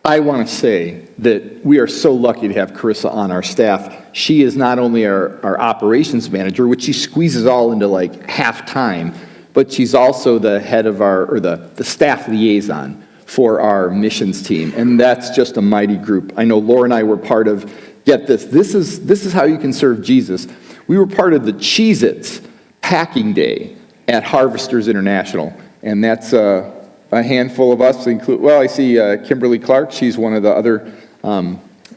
I want to say that we are so lucky to have Carissa on our staff. She is not only our operations manager, which she squeezes all into like half time, but she's also the head of the staff liaison for our missions team. And that's just a mighty group. I know Laura and I were part of, get this is how you can serve Jesus. We were part of the Cheez-Its packing day at Harvesters International. And that's a handful of us, I see Kimberly Clark. She's one of the other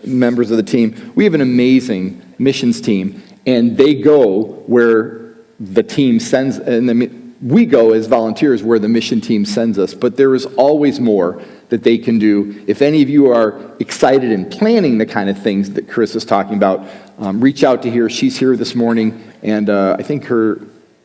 members of the team. We have an amazing missions team, and they go where the team sends, and we go as volunteers where the mission team sends us, but there is always more that they can do. If any of you are excited in planning the kind of things that Chris is talking about, reach out to her. She's here this morning, and I think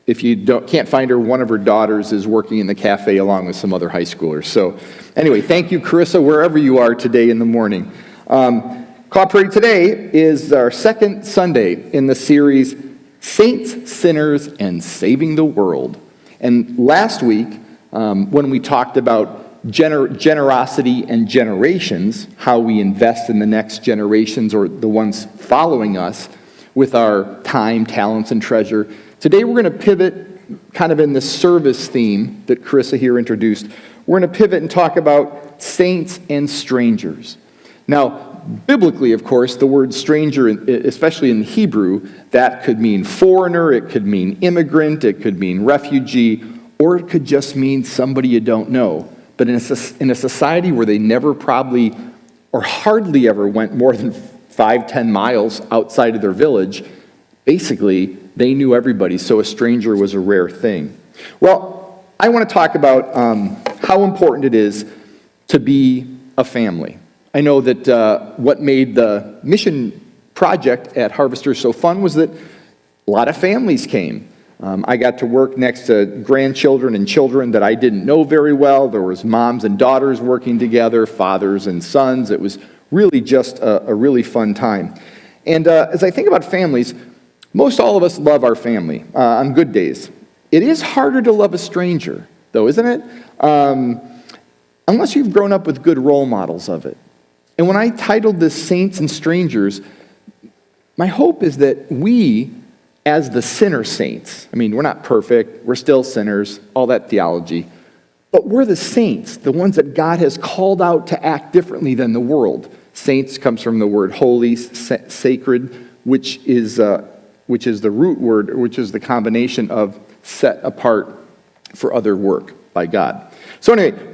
if you can't find her, one of her daughters is working in the cafe along with some other high schoolers. So anyway, thank you, Carissa, wherever you are today in the morning. Kawprairie today is our second Sunday in the series, Saints, Sinners, and Saving the World. And last week, when we talked about generosity and generations, how we invest in the next generations or the ones following us with our time, talents, and treasure, today we're going to pivot kind of in the service theme that Carissa here introduced. We're going to pivot and talk about saints and strangers. Now, biblically, of course, the word stranger, especially in Hebrew, that could mean foreigner, it could mean immigrant, it could mean refugee, or it could just mean somebody you don't know. But in a society where they never probably or hardly ever went more than 5-10 miles outside of their village, basically, they knew everybody, so a stranger was a rare thing. Well, I want to talk about how important it is to be a family. I know that what made the mission project at Harvesters so fun was that a lot of families came. I got to work next to grandchildren and children that I didn't know very well. There was moms and daughters working together, fathers and sons. It was really just a really fun time. And as I think about families, most all of us love our family on good days. It is harder to love a stranger, though, isn't it? Unless you've grown up with good role models of it. And when I titled this Saints and Strangers, my hope is that we, as the sinner saints, I mean, we're not perfect, we're still sinners, all that theology, but we're the saints, the ones that God has called out to act differently than the world. Saints comes from the word holy, sacred, which is the root word, which is the combination of set apart for other work by God. So anyway,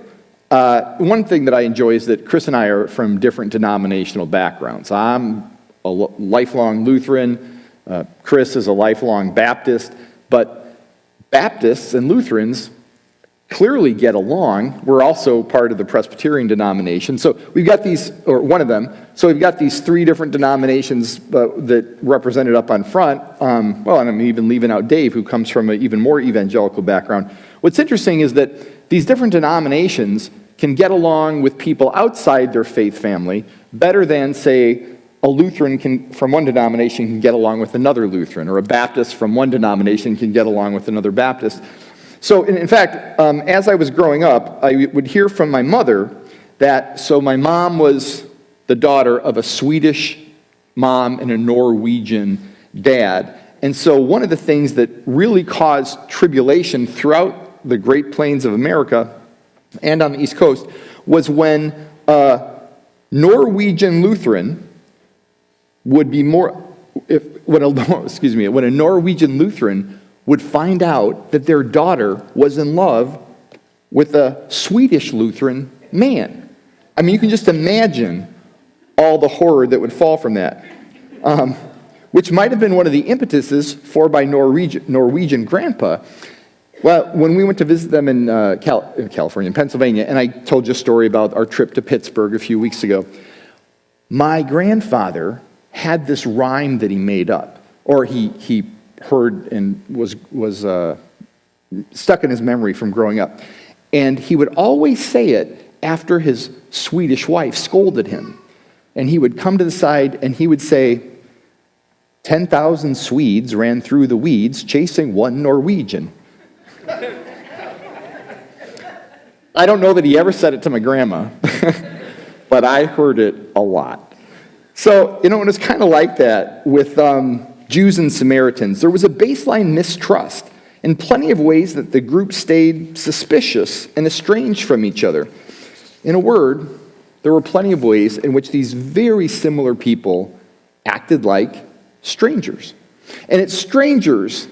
one thing that I enjoy is that Chris and I are from different denominational backgrounds. I'm a lifelong Lutheran. Chris is a lifelong Baptist. But Baptists and Lutherans clearly get along. We're also part of the Presbyterian denomination. So we've got these, or one of them, so we've got these three different denominations that represented up on front. And I'm even leaving out Dave, who comes from an even more evangelical background. What's interesting is that these different denominations can get along with people outside their faith family better than, say, a Lutheran from one denomination can get along with another Lutheran, or a Baptist from one denomination can get along with another Baptist. So, in fact, as I was growing up, I would hear from my mother that, so my mom was the daughter of a Swedish mom and a Norwegian dad. And so one of the things that really caused tribulation throughout the Great Plains of America and on the East Coast was when a Norwegian Lutheran would be when a Norwegian Lutheran would find out that their daughter was in love with a Swedish Lutheran man. I mean, you can just imagine all the horror that would fall from that, which might have been one of the impetuses for my Norwegian grandpa. Well, when we went to visit them in California, in Pennsylvania, and I told you a story about our trip to Pittsburgh a few weeks ago, my grandfather had this rhyme that he made up, or he heard and was stuck in his memory from growing up. And he would always say it after his Swedish wife scolded him. And he would come to the side and he would say, 10,000 Swedes ran through the weeds chasing one Norwegian. I don't know that he ever said it to my grandma. but I heard it a lot. So, and it's kind of like that with Jews and Samaritans. There was a baseline mistrust in plenty of ways that the group stayed suspicious and estranged from each other. In a word, there were plenty of ways in which these very similar people acted like strangers. And it's strangers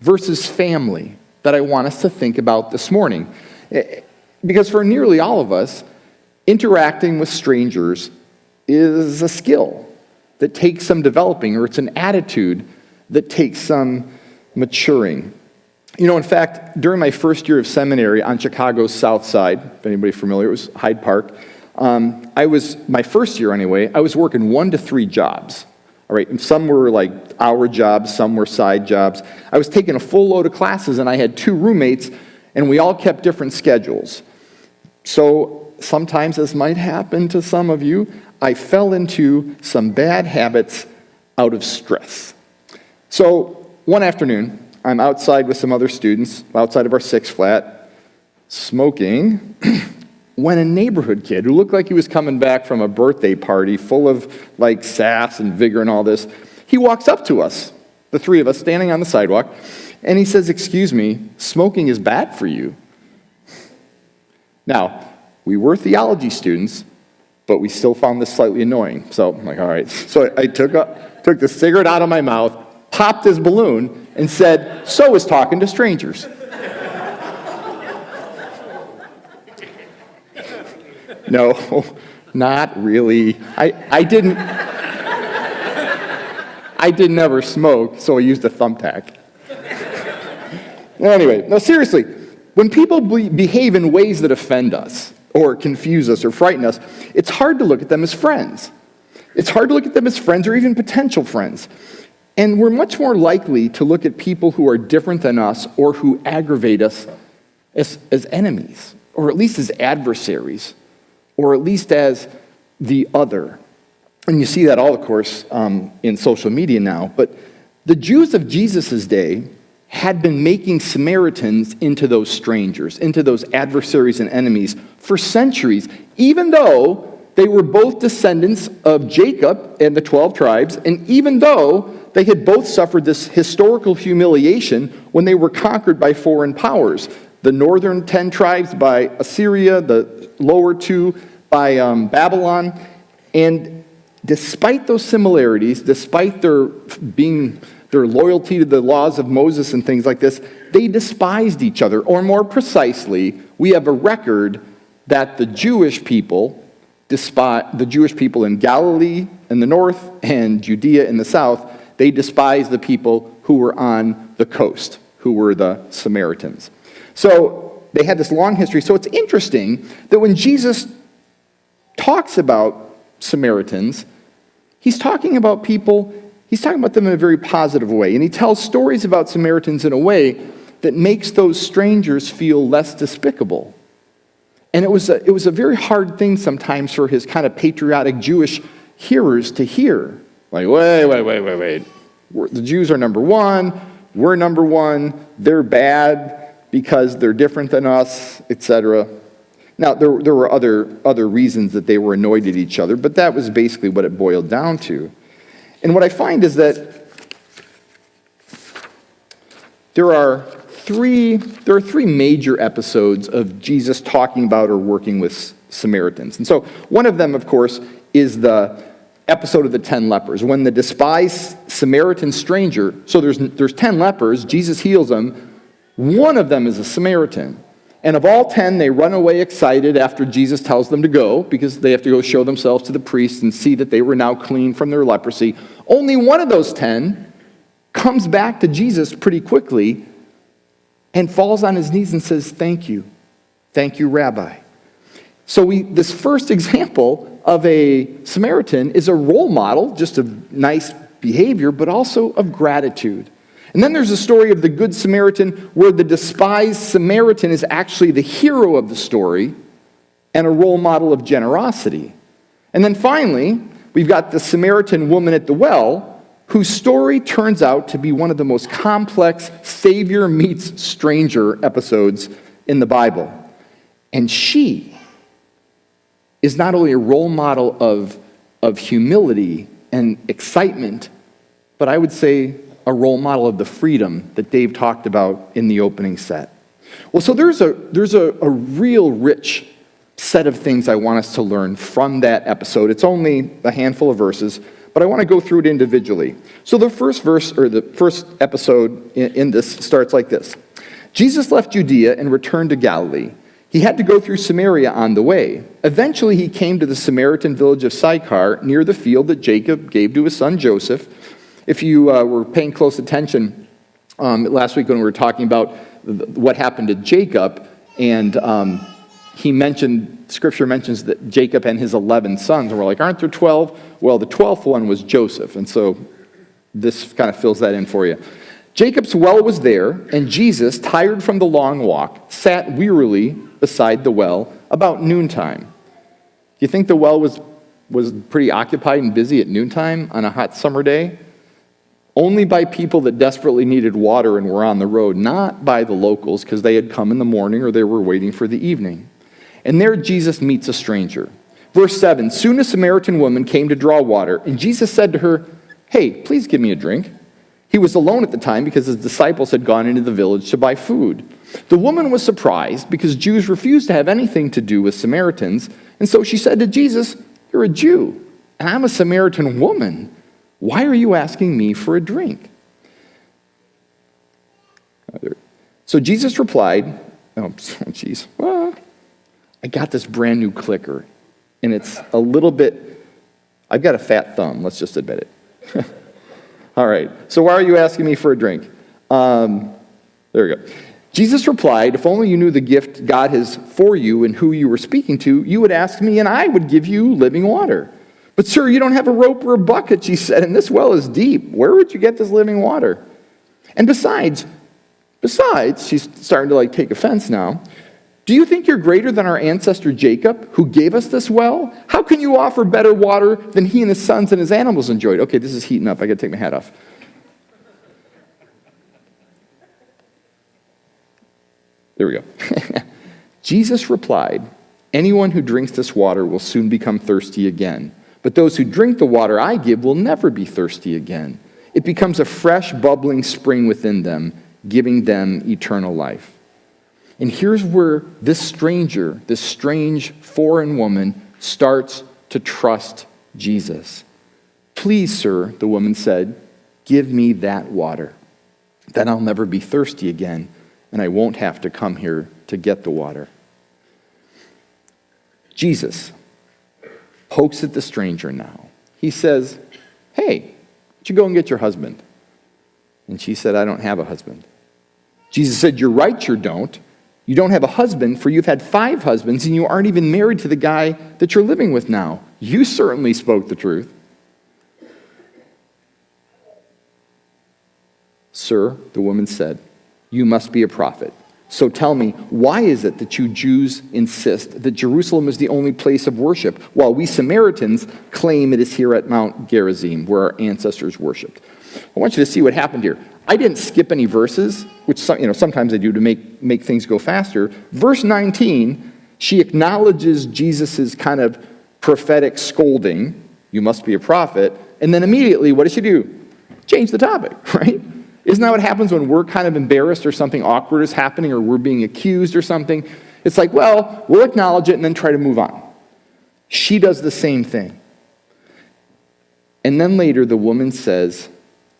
versus family that I want us to think about this morning. Because for nearly all of us, interacting with strangers is a skill that takes some developing, or it's an attitude that takes some maturing. In fact, during my first year of seminary on Chicago's South Side, if anybody familiar, it was Hyde Park, my first year anyway, I was working 1 to 3 jobs. All right, and some were like hour jobs, some were side jobs. I was taking a full load of classes, and I had 2 roommates, and we all kept different schedules. So sometimes, as might happen to some of you, I fell into some bad habits out of stress. So one afternoon, I'm outside with some other students, outside of our 6 flat, smoking, when a neighborhood kid who looked like he was coming back from a birthday party full of like sass and vigor and all this, he walks up to us, the 3 of us standing on the sidewalk, and he says, "Excuse me, smoking is bad for you." Now, we were theology students, but we still found this slightly annoying. So I'm like, all right. So I took the cigarette out of my mouth, popped his balloon, and said, "So is talking to strangers." No, not really. I didn't ever smoke, so I used a thumbtack. Anyway, no, seriously, when people behave in ways that offend us, or confuse us, or frighten us, it's hard to look at them as friends. It's hard to look at them as friends or even potential friends. And we're much more likely to look at people who are different than us or who aggravate us as enemies, or at least as adversaries, or at least as the other. And you see that all, of course, in social media now. But the Jews of Jesus' day had been making Samaritans into those strangers, into those adversaries and enemies for centuries, even though they were both descendants of Jacob and the 12 tribes, and even though they had both suffered this historical humiliation when they were conquered by foreign powers. The northern 10 tribes by Assyria, the lower 2 by Babylon. And despite those similarities, despite their loyalty to the laws of Moses and things like this, they despised each other. Or more precisely, we have a record that the Jewish people in Galilee in the north and Judea in the south, they despised the people who were on the coast, who were the Samaritans. So they had this long history. So it's interesting that when Jesus talks about Samaritans, he's talking about them in a very positive way. And he tells stories about Samaritans in a way that makes those strangers feel less despicable. And it was a very hard thing sometimes for his kind of patriotic Jewish hearers to hear. Like, wait. The Jews are number 1. We're number 1. They're bad because they're different than us, etc. Now, there were other reasons that they were annoyed at each other, but that was basically what it boiled down to. And what I find is that there are three major episodes of Jesus talking about or working with Samaritans. And so one of them, of course, is the episode of the 10 lepers. When the despised Samaritan stranger, so there's 10 lepers, Jesus heals them. One of them is a Samaritan. And of all 10, they run away excited after Jesus tells them to go, because they have to go show themselves to the priest and see that they were now clean from their leprosy. Only one of those 10 comes back to Jesus pretty quickly and falls on his knees and says, "Thank you, Rabbi." So this first example of a Samaritan is a role model, just of nice behavior, but also of gratitude. And then there's a story of the Good Samaritan where the despised Samaritan is actually the hero of the story and a role model of generosity. And then finally, we've got the Samaritan woman at the well, whose story turns out to be one of the most complex Savior meets stranger episodes in the Bible. And she is not only a role model of humility and excitement, but I would say a role model of the freedom that Dave talked about in the opening set. Well, so there's a real rich set of things I want us to learn from that episode. It's only a handful of verses, but I want to go through it individually. So the first verse, or the first episode in this starts like this. Jesus left Judea and returned to Galilee. He had to go through Samaria on the way. Eventually he came to the Samaritan village of Sychar, near the field that Jacob gave to his son Joseph. If you were paying close attention last week when we were talking about what happened to Jacob, and Scripture mentions that Jacob and his 11 sons, and we're like, aren't there 12? Well, the 12th one was Joseph, and so this kind of fills that in for you. Jacob's well was there, and Jesus, tired from the long walk, sat wearily beside the well about noontime. Do you think the well was pretty occupied and busy at noontime on a hot summer day? Only by people that desperately needed water and were on the road, not by the locals, because they had come in the morning or they were waiting for the evening. And there Jesus meets a stranger. Verse 7, soon a Samaritan woman came to draw water, and Jesus said to her, "Hey, please give me a drink." He was alone at the time because his disciples had gone into the village to buy food. The woman was surprised because Jews refused to have anything to do with Samaritans, and so she said to Jesus, "You're a Jew, and I'm a Samaritan woman. Why are you asking me for a drink?" So Jesus replied, well, I got this brand new clicker, and it's a little bit, I've got a fat thumb, let's just admit it. All right, so why are you asking me for a drink? There we go. Jesus replied, if only you knew the gift God has for you and who you were speaking to, you would ask me, and I would give you living water. But sir, you don't have a rope or a bucket, she said, and this well is deep. Where would you get this living water? And besides, she's starting to take offense now. Do you think you're greater than our ancestor Jacob, who gave us this well? How can you offer better water than he and his sons and his animals enjoyed? Okay, this is heating up. I got to take my hat off. There we go. Jesus replied, anyone who drinks this water will soon become thirsty again. But those who drink the water I give will never be thirsty again. It becomes a fresh, bubbling spring within them, giving them eternal life. And here's where this stranger, this strange foreign woman, starts to trust Jesus. Please, sir, the woman said, give me that water. Then I'll never be thirsty again, and I won't have to come here to get the water. Jesus pokes at the stranger now. He says, hey, why don't you go and get your husband? And she said, I don't have a husband. Jesus said, you're right, you don't. You don't have a husband, for you've had 5 husbands, and you aren't even married to the guy that you're living with now. You certainly spoke the truth. Sir, the woman said, you must be a prophet. So tell me, why is it that you Jews insist that Jerusalem is the only place of worship, while we Samaritans claim it is here at Mount Gerizim, where our ancestors worshipped? I want you to see what happened here. I didn't skip any verses, which sometimes I do to make things go faster. Verse 19, she acknowledges Jesus' kind of prophetic scolding, you must be a prophet, and then immediately, what does she do? Change the topic, right? Isn't that what happens when we're kind of embarrassed or something awkward is happening or we're being accused or something? It's like, well, we'll acknowledge it and then try to move on. She does the same thing. And then later the woman says,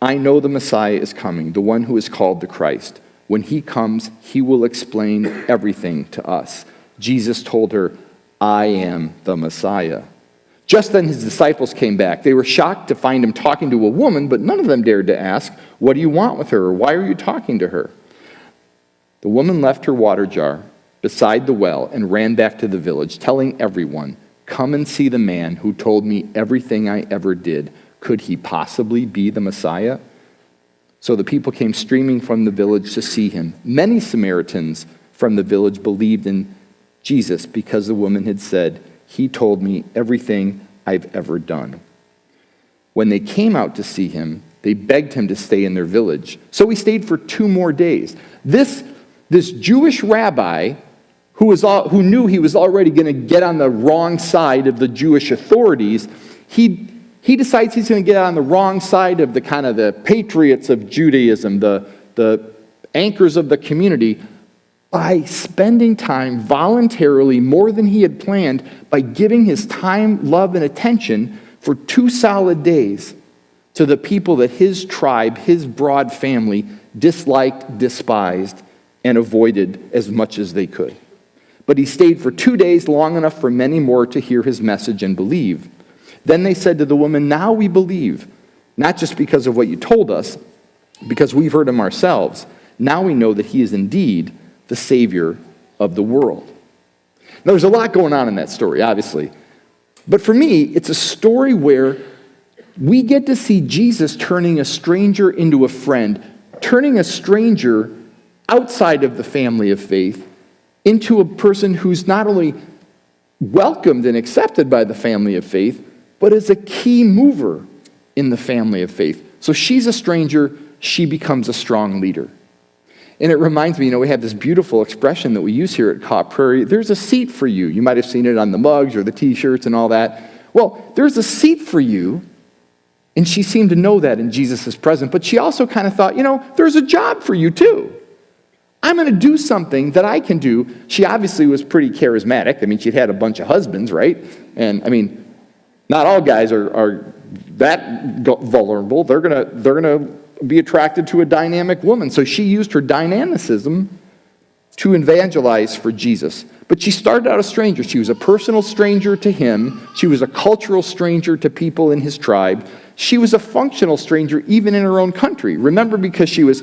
I know the Messiah is coming, the one who is called the Christ. When he comes, he will explain everything to us. Jesus told her, I am the Messiah. Just then his disciples came back. They were shocked to find him talking to a woman, but none of them dared to ask, what do you want with her, or why are you talking to her? The woman left her water jar beside the well and ran back to the village, telling everyone, come and see the man who told me everything I ever did. Could he possibly be the Messiah? So the people came streaming from the village to see him. Many Samaritans from the village believed in Jesus because the woman had said, he told me everything I've ever done. When they came out to see him, they begged him to stay in their village. So he stayed for 2 more days. This Jewish rabbi who knew he was already going to get on the wrong side of the Jewish authorities, he decides he's going to get on the wrong side of the kind of the patriots of Judaism, the anchors of the community, by spending time voluntarily, more than he had planned, by giving his time, love, and attention for 2 solid days to the people that his tribe, his broad family, disliked, despised, and avoided as much as they could. But he stayed for 2 days, long enough for many more to hear his message and believe. Then they said to the woman, "Now we believe, not just because of what you told us, because we've heard him ourselves. Now we know that he is indeed the Savior of the world." Now, there's a lot going on in that story, obviously. But for me, it's a story where we get to see Jesus turning a stranger into a friend, turning a stranger outside of the family of faith into a person who's not only welcomed and accepted by the family of faith, but is a key mover in the family of faith. So she's a stranger, she becomes a strong leader. And it reminds me, we have this beautiful expression that we use here at Caw Prairie, there's a seat for you. You might have seen it on the mugs or the t-shirts and all that. Well, there's a seat for you, and she seemed to know that in Jesus' presence, but she also kind of thought, there's a job for you too. I'm going to do something that I can do. She obviously was pretty charismatic. She'd had a bunch of husbands, right? And not all guys are that vulnerable. They're gonna be attracted to a dynamic woman. So she used her dynamicism to evangelize for Jesus. But she started out a stranger. She was a personal stranger to him. She was a cultural stranger to people in his tribe. She was a functional stranger even in her own country. Remember, because she was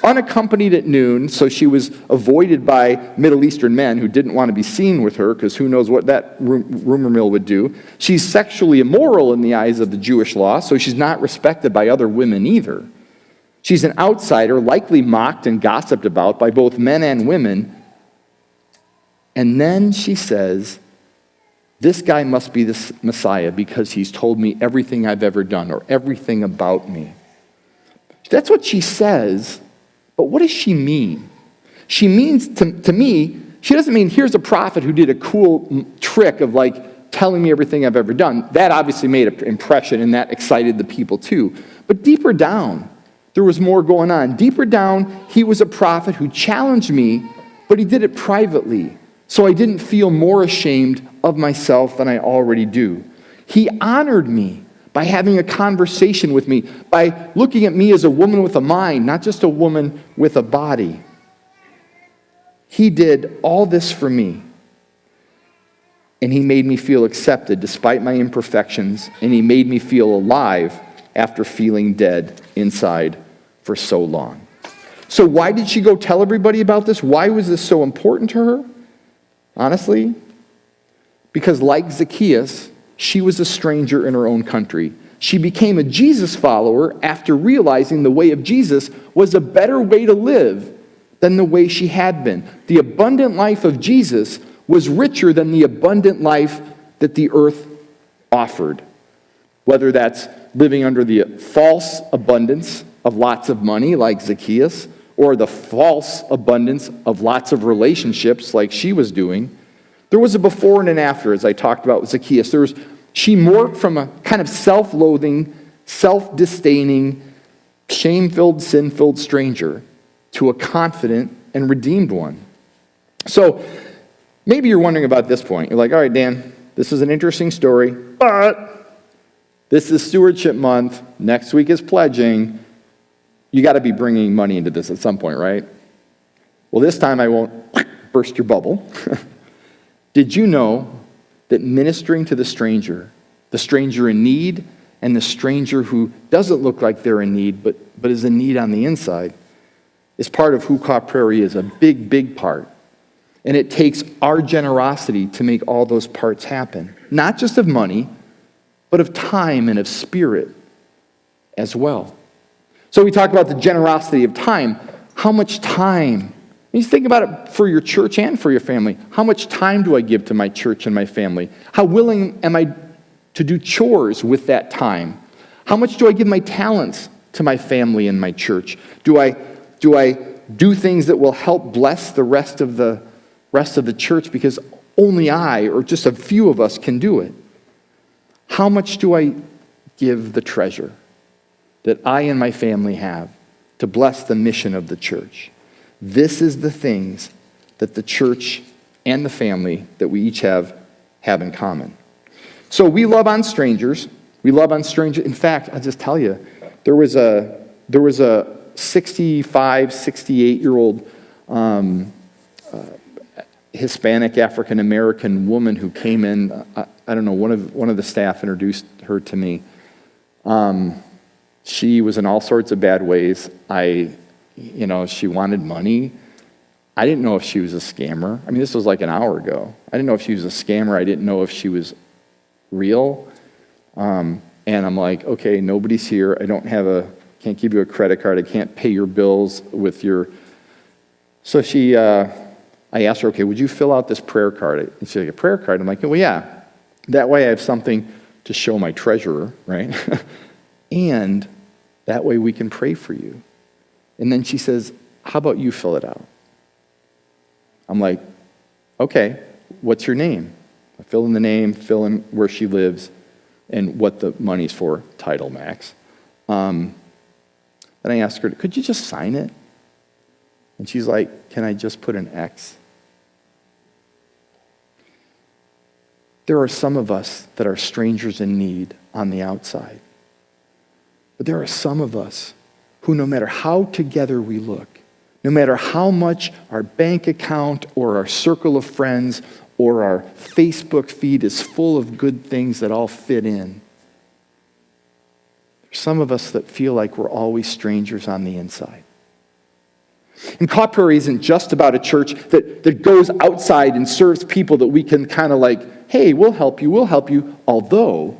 unaccompanied at noon, so she was avoided by Middle Eastern men who didn't want to be seen with her, because who knows what that rumor mill would do. She's sexually immoral in the eyes of the Jewish law, so she's not respected by other women either. She's an outsider, likely mocked and gossiped about by both men and women. And then she says, "This guy must be the Messiah because he's told me everything I've ever done, or everything about me." That's what she says. But what does she mean? She means, to me, she doesn't mean here's a prophet who did a cool trick of telling me everything I've ever done. That obviously made an impression, and that excited the people too. But deeper down, there was more going on. Deeper down, he was a prophet who challenged me, but he did it privately, so I didn't feel more ashamed of myself than I already do. He honored me by having a conversation with me, by looking at me as a woman with a mind, not just a woman with a body. He did all this for me. And he made me feel accepted despite my imperfections, and he made me feel alive after feeling dead inside for so long. So why did she go tell everybody about this? Why was this so important to her? Honestly, because like Zacchaeus, she was a stranger in her own country. She became a Jesus follower after realizing the way of Jesus was a better way to live than the way she had been. The abundant life of Jesus was richer than the abundant life that the earth offered. Whether that's living under the false abundance of lots of money like Zacchaeus, or the false abundance of lots of relationships like she was doing. There was a before and an after, as I talked about with Zacchaeus. She morphed from a kind of self-loathing, self-disdaining, shame-filled, sin-filled stranger to a confident and redeemed one. So maybe you're wondering about this point. You're like, all right, Dan, this is an interesting story, but this is Stewardship Month. Next week is pledging. You got to be bringing money into this at some point, right? Well, this time I won't burst your bubble. Did you know that ministering to the stranger in need, and the stranger who doesn't look like they're in need, but is in need on the inside, is part of who Caw Prairie is, a big, big part. And it takes our generosity to make all those parts happen. Not just of money, but of time and of spirit as well. So we talk about the generosity of time. How much time? You think about it for your church and for your family. How much time do I give to my church and my family? How willing am I to do chores with that time? How much do I give my talents to my family and my church? Do I do things that will help bless the rest of the rest of the church because only I or just a few of us can do it. How much do I give the treasure that I and my family have to bless the mission of the church? This is the things that the church and the family that we each have in common. So we love on strangers. We love on strangers. In fact, I'll just tell you, there was a 65, 68-year-old Hispanic African-American woman who came in. I don't know, one of the staff introduced her to me. She was in all sorts of bad ways. She wanted money. I didn't know if she was a scammer. I mean, this was like an hour ago. I didn't know if she was a scammer. I didn't know if she was real. And I'm like, okay, nobody's here. Can't give you a credit card. I can't pay your bills with your... So I asked her, okay, would you fill out this prayer card? And she's like, a prayer card? I'm like, well, yeah. That way I have something to show my treasurer, right? And that way we can pray for you. And then she says, how about you fill it out? I'm like, okay, what's your name? I fill in the name, fill in where she lives, and what the money's for, title max. Then I asked her, could you just sign it? And she's like, can I just put an X? There are some of us that are strangers in need on the outside. But there are some of us who, no matter how together we look, no matter how much our bank account or our circle of friends or our Facebook feed is full of good things that all fit in, there's some of us that feel like we're always strangers on the inside. And Kaw Prairie isn't just about a church that goes outside and serves people that we can kind of like, hey, we'll help you, although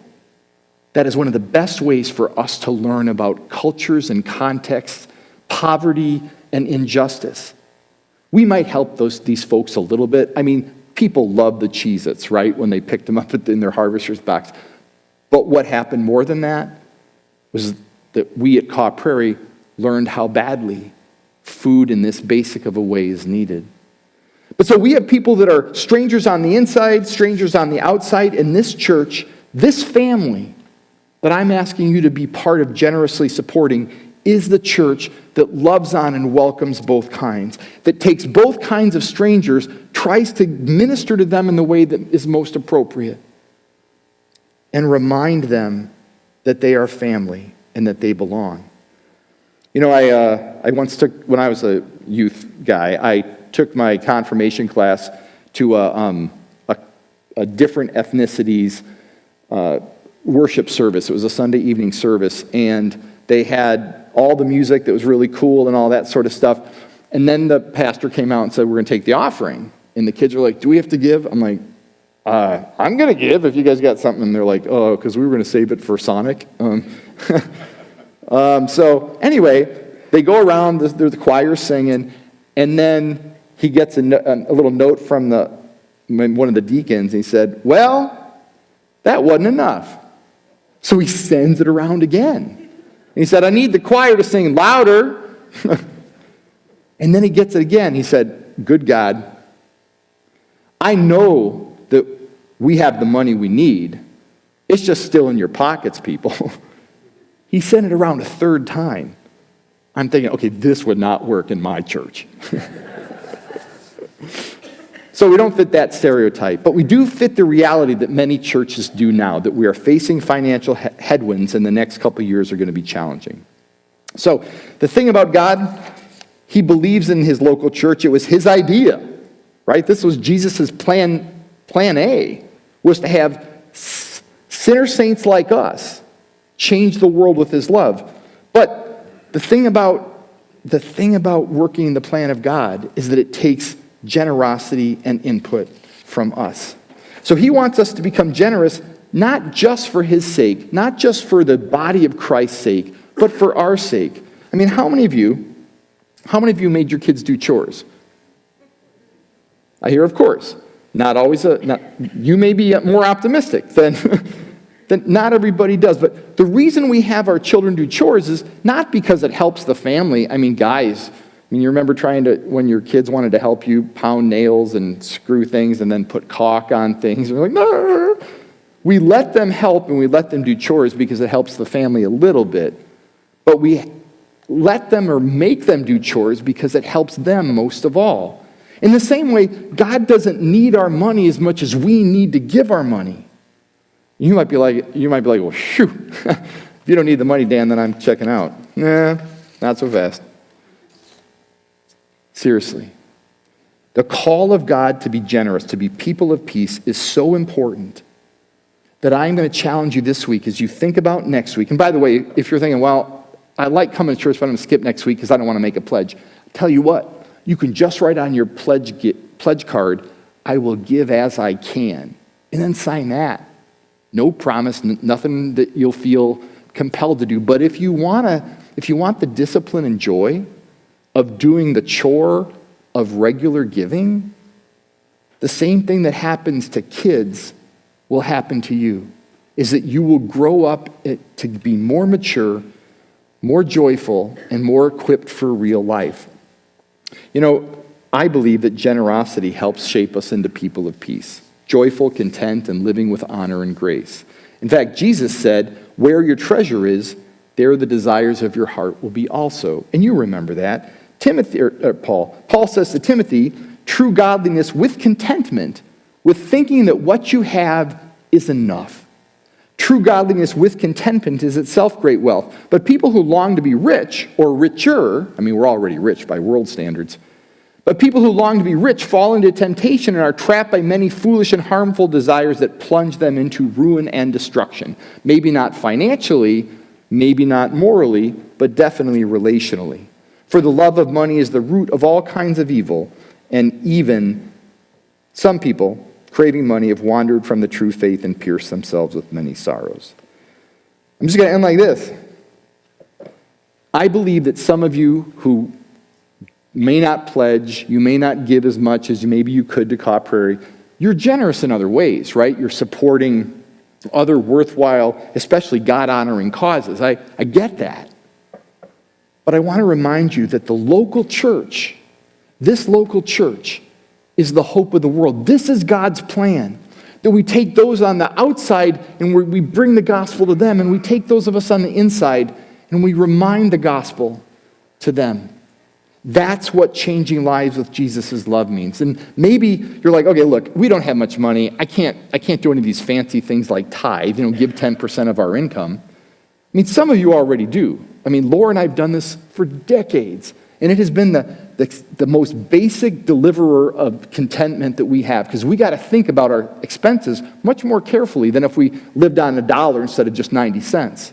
that is one of the best ways for us to learn about cultures and contexts, poverty and injustice. We might help these folks a little bit. I mean, people love the Cheez-Its, right, when they picked them up in their harvester's box. But what happened more than that was that we at Kaw Prairie learned how badly food in this basic of a way is needed. But so we have people that are strangers on the inside, strangers on the outside, in this church, this family that I'm asking you to be part of generously supporting is the church that loves on and welcomes both kinds, that takes both kinds of strangers, tries to minister to them in the way that is most appropriate, and remind them that they are family and that they belong. You know, I once took, when I was a youth guy, I took my confirmation class to a different ethnicity's worship service. It was a Sunday evening service, and they had all the music that was really cool and all that sort of stuff. And then the pastor came out and said, we're going to take the offering. And the kids were like, do we have to give? I'm like, I'm going to give if you guys got something. And they're like, oh, because we were going to save it for Sonic. So anyway, they go around, there's the choir singing, and then he gets a little note from one of the deacons. And he said, well, that wasn't enough. So he sends it around again. And he said, I need the choir to sing louder. And then he gets it again. He said, good God, I know that we have the money we need. It's just still in your pockets, people. He sent it around a third time. I'm thinking, okay, this would not work in my church. So we don't fit that stereotype, but we do fit the reality that many churches do now, that we are facing financial headwinds and the next couple of years are going to be challenging. So the thing about God, he believes in his local church. It was his idea, right? This was Jesus' plan A, was to have sinner saints like us change the world with his love. But the thing about working in the plan of God is that it takes generosity and input from us. So he wants us to become generous, not just for his sake, not just for the body of Christ's sake, but for our sake. I mean, how many of you made your kids do chores? I hear, of course. Not always. You may be more optimistic than not everybody does. But the reason we have our children do chores is not because it helps the family. I mean, guys, mean, you remember when your kids wanted to help you pound nails and screw things and then put caulk on things? We're like, no. We let them help and we let them do chores because it helps the family a little bit. But we let them or make them do chores because it helps them most of all. In the same way, God doesn't need our money as much as we need to give our money. You might be like, well, shoot. If you don't need the money, Dan, then I'm checking out. Nah, not so fast. Seriously. The call of God to be generous, to be people of peace, is so important that I'm going to challenge you this week as you think about next week. And by the way, if you're thinking, well, I like coming to church, but I'm going to skip next week because I don't want to make a pledge. I'll tell you what, you can just write on your pledge card, I will give as I can, and then sign that. No promise, nothing that you'll feel compelled to do. But if you want the discipline and joy of doing the chore of regular giving, the same thing that happens to kids will happen to you, is that you will grow up to be more mature, more joyful, and more equipped for real life. You know, I believe that generosity helps shape us into people of peace, joyful, content, and living with honor and grace. In fact, Jesus said, where your treasure is, there the desires of your heart will be also. And you remember that. Paul says to Timothy, true godliness with contentment, with thinking that what you have is enough. True godliness with contentment is itself great wealth. But people who long to be rich or richer, I mean, we're already rich by world standards, but people who long to be rich fall into temptation and are trapped by many foolish and harmful desires that plunge them into ruin and destruction. Maybe not financially, maybe not morally, but definitely relationally. For the love of money is the root of all kinds of evil, and even some people, craving money, have wandered from the true faith and pierced themselves with many sorrows. I'm just going to end like this. I believe that some of you who may not pledge, you may not give as much as maybe you could to Kaw Prairie, you're generous in other ways, right? You're supporting other worthwhile, especially God-honoring causes. I get that. But I want to remind you that the local church, this local church, is the hope of the world. This is God's plan, that we take those on the outside and we bring the gospel to them, and we take those of us on the inside and we remind the gospel to them. That's what changing lives with Jesus' love means. And maybe you're like, okay, look, we don't have much money. I can't do any of these fancy things like tithe, give 10% of our income. I mean, some of you already do. I mean, Laura and I have done this for decades, and it has been the most basic deliverer of contentment that we have, because we got to think about our expenses much more carefully than if we lived on $1 instead of just 90 cents.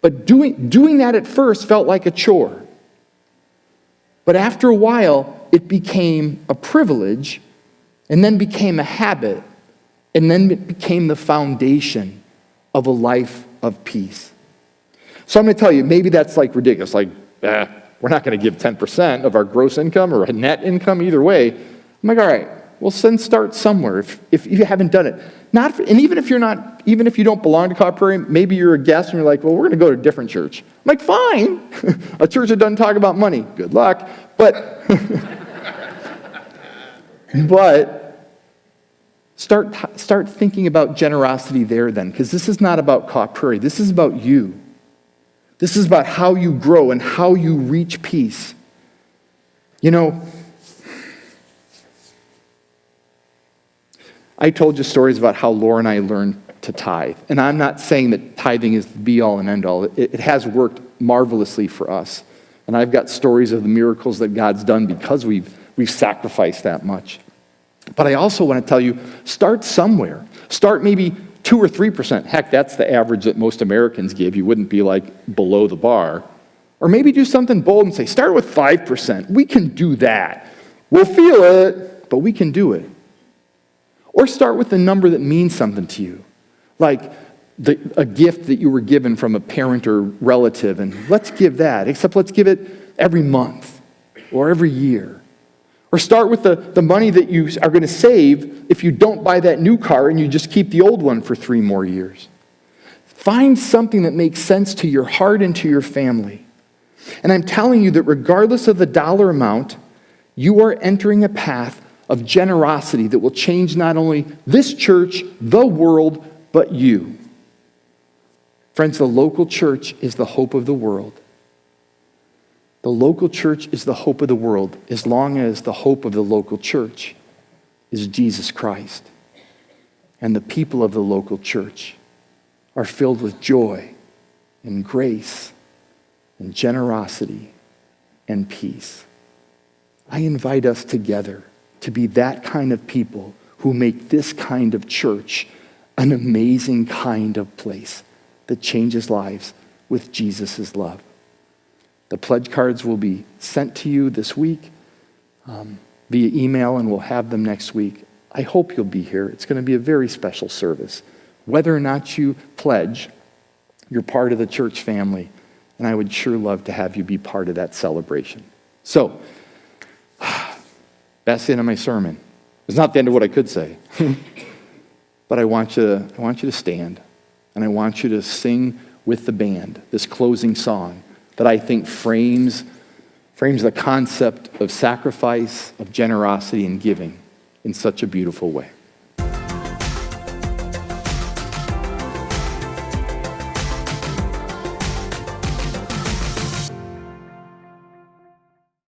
But doing that at first felt like a chore. But after a while, it became a privilege, and then became a habit, and then it became the foundation of a life of peace. So I'm going to tell you, maybe that's like ridiculous, like, we're not going to give 10% of our gross income or a net income either way. I'm like, all right, well, then start somewhere if you haven't done it. And even if you don't belong to Kaw Prairie, maybe you're a guest and you're like, well, we're going to go to a different church. I'm like, fine. A church that doesn't talk about money. Good luck. But start thinking about generosity there then, because this is not about Kaw Prairie. This is about you. This is about how you grow and how you reach peace. I told you stories about how Laura and I learned to tithe. And I'm not saying that tithing is the be-all and end-all. It has worked marvelously for us. And I've got stories of the miracles that God's done because we've sacrificed that much. But I also want to tell you, start somewhere. Start maybe 2 or 3%. Heck, that's the average that most Americans give. You wouldn't be like below the bar. Or maybe do something bold and say, start with 5%. We can do that. We'll feel it, but we can do it. Or start with a number that means something to you, like a gift that you were given from a parent or relative, and let's give that, except let's give it every month or every year. Or start with the money that you are going to save if you don't buy that new car and you just keep the old one for 3 more years. Find something that makes sense to your heart and to your family. And I'm telling you that regardless of the dollar amount, you are entering a path of generosity that will change not only this church, the world, but you. Friends, the local church is the hope of the world. The local church is the hope of the world as long as the hope of the local church is Jesus Christ. And the people of the local church are filled with joy and grace and generosity and peace. I invite us together to be that kind of people who make this kind of church an amazing kind of place that changes lives with Jesus' love. The pledge cards will be sent to you this week via email, and we'll have them next week. I hope you'll be here. It's going to be a very special service. Whether or not you pledge, you're part of the church family, and I would sure love to have you be part of that celebration. So, that's the end of my sermon. It's not the end of what I could say. But I want you to stand, and I want you to sing with the band this closing song that I think frames the concept of sacrifice, of generosity, and giving in such a beautiful way.